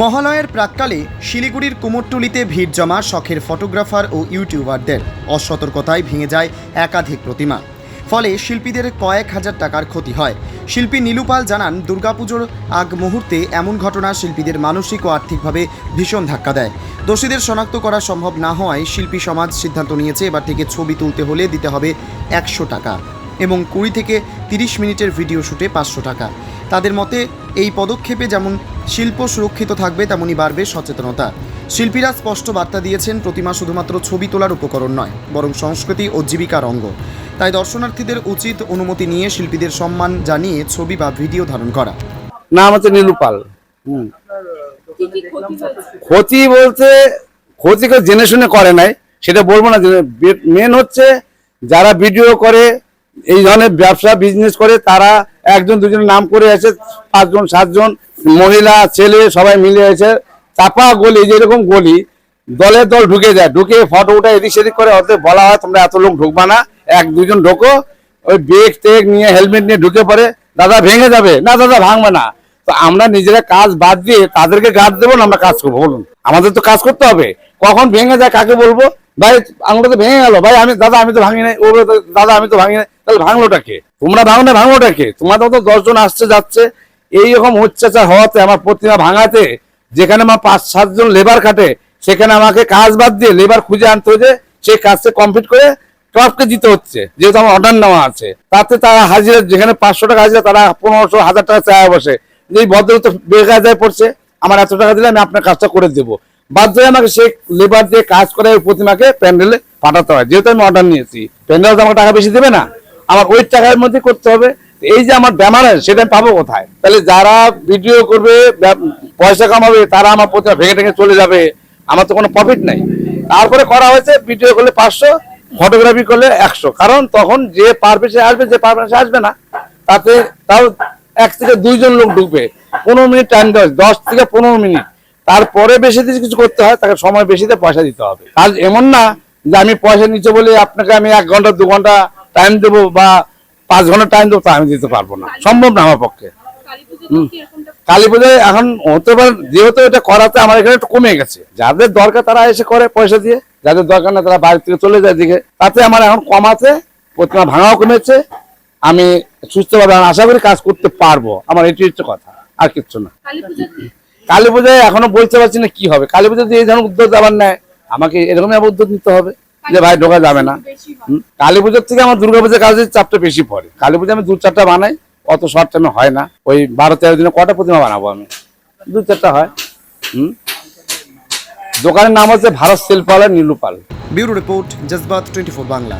মহালয়ের প্রাক্কালে শিলিগুড়ির কুমোরটুলিতে ভিড় জমা শখের ফটোগ্রাফার ও ইউটিউবারদের। অসতর্কতায় ভেঙে যায় একাধিক প্রতিমা, ফলে শিল্পীদের কয়েক হাজার টাকার ক্ষতি হয়। শিল্পী নীলুপাল জানান, দুর্গাপুজোর আগ মুহূর্তে এমন ঘটনা শিল্পীদের মানসিক ও আর্থিকভাবে ভীষণ ধাক্কা দেয়। দোষীদের শনাক্ত করা সম্ভব না হওয়ায় শিল্পী সমাজ সিদ্ধান্ত নিয়েছে এবার থেকে ছবি তুলতে হলে দিতে হবে 100 টাকা এবং 20 থেকে 30 মিনিটের ভিডিও শ্যুটে 500 টাকা। তাদের মতে এই পদক্ষেপে যেমন শিল্প সুরক্ষিত থাকবে, তেমনি বাড়বে সচেতনতা। শিল্পীরা স্পষ্ট বার্তা দিয়েছেন, প্রতিমা শুধুমাত্র ছবি তোলার উপকরণ নয়, বরং সংস্কৃতি ও জীবিকার অঙ্গ। তাই দর্শনার্থীদের উচিত অনুমতি নিয়ে শিল্পীদের সম্মান জানিয়ে ছবি বা ভিডিও ধারণ করা। নাম হচ্ছে নীলুপাল। ক্ষতি বলতে ক্ষতি কেউ জেনে শুনে করে নাই, সেটা বলবো না। মেন হচ্ছে যারা ভিডিও করে, এই ধরনের ব্যবসা বিজনেস করে, তারা একজন দুজনের নাম করে আছে, 5 জন 7 জন মহিলা ছেলে সবাই মিলে আছে। চাপা গলি, যেরকম গলি দলের দল ঢুকে যায়, ঢুকে ফটো উঠে এদিক সেদিক করে। ওদের বলা হয় তোমরা এত লোক ঢুকবা না, 1-2 জন ঢোকো। ওই বেগ টেগ নিয়ে হেলমেট নিয়ে ঢুকে পড়ে, দাদা ভেঙে যাবে না, দাদা ভাঙবে না। তো আমরা নিজেরা কাজ বাদ দিয়ে তাদেরকে গার্ড দেবো না, আমরা কাজ করবো? বলুন, আমাদের তো কাজ করতে হবে। কখন ভেঙে যায় কাকে বলবো? ভাই আঙুলটা তো ভেঙে গেল, ভাই আমি দাদা আমি তো ভাঙি নাই, ও দাদা আমি তো ভাঙি নাই। তাহলে ভাঙলোটাকে? তোমরা ভাঙো না, ভাঙলোটাকে? তোমাদের তো 10 জন আসছে যাচ্ছে, এইরকম অত্যাচার হওয়াতে আমার প্রতিমা ভাঙাতে, যেখানে আমার 5-7 জন লেবার খাটে, সেখানে আমাকে কাজ বাদ দিয়ে লেবার খুঁজে আনতে হয়েছে। সেই কাজটা কমপ্লিট করে ক্লাবকে দিতে হচ্ছে, যেহেতু আমার অর্ডার নেওয়া আছে। তাতে তারা হাজিরা, যেখানে 500 টাকা হাজিরা, তারা 1500-1000 টাকা চায় বসে। যে ভদ্র তো বেকায়দায় পড়ছে, আমার এত টাকা দিলে আমি আপনার কাজটা করে দেবো। বাধ্য হয়ে আমাকে সেই লেবার দিয়ে কাজ করে ওই প্রতিমাকে প্যান্ডেলে পাঠাতে হয়, যেহেতু আমি অর্ডার নিয়েছি। প্যান্ডেল তো আমাকে টাকা বেশি দেবে না, আমার ওই টাকার মধ্যে করতে হবে। এই যে আমার ড্যামারেজ, সেটা আমি পাবো কোথায়? তাহলে যারা ভিডিও করবে, পয়সা কামাবে, তারা আমার প্রতিমা ভেঙে টেঙে চলে যাবে, আমার তো কোনো প্রফিট নাই। তারপরে করা হয়েছে, ভিডিও করলে 500, ফটোগ্রাফি করলে 100। কারণ তখন যে পারবে সে আসবে, যে পারবে না সে আসবে না। তাতে তাও 1 থেকে 2 জন লোক ঢুকবে, 15 মিনিট টাইম দেওয়া, 10 থেকে 15 মিনিট। তারপরে বেশি কিছু করতে হয়, তাকে সময় বেশি দিয়ে পয়সা দিতে হবে। কাজ এমন না যে আমি পয়সা নিচ্ছে বলে আপনাকে আমি 1 ঘন্টা 2 ঘন্টা টাইম দেবো বা 5 ঘন্টা টাইম দেবো, তা আমি দিতে পারবো না, সম্ভব না আমার পক্ষে। কালী পুজোয় এখন হতে পারে, যেহেতু এটা করাতে আমার এখানে একটু কমে গেছে। যাদের দরকার তারা এসে করে পয়সা দিয়ে, যাদের দরকার না তারা বাইরে থেকে চলে যায় দিকে। তাতে আমার এখন কমাতে, প্রতিমা ভাঙাও কমেছে। আমি সুস্থভাবে আশা করি কাজ করতে পারবো, আমার এটি হচ্ছে কথা, আর কিচ্ছু না। কালী পুজোয় এখনো বলতে পারছি না কি হবে। কালী পুজোতে এই ধরনের উদ্যোগ আবার নেয়, আমাকে এরকমই উদ্যোগ নিতে হবে যে ভাই ঢোকা যাবে না। কালী পুজোর থেকে আমার দুর্গাপুজোর কাজের চাপটা বেশি পড়ে। কালী পুজো আমি 2-4টা বানাই, অত শর্ট টাইমে হয় না। ওই 12-13 দিনে কটা প্রতিমা বানাবো আমি? 2-4টা হয়। দোকানের নাম হচ্ছে ভারত শিল্পালয়, নীলুপাল। Bureau report, জজবাত 24 Bangla.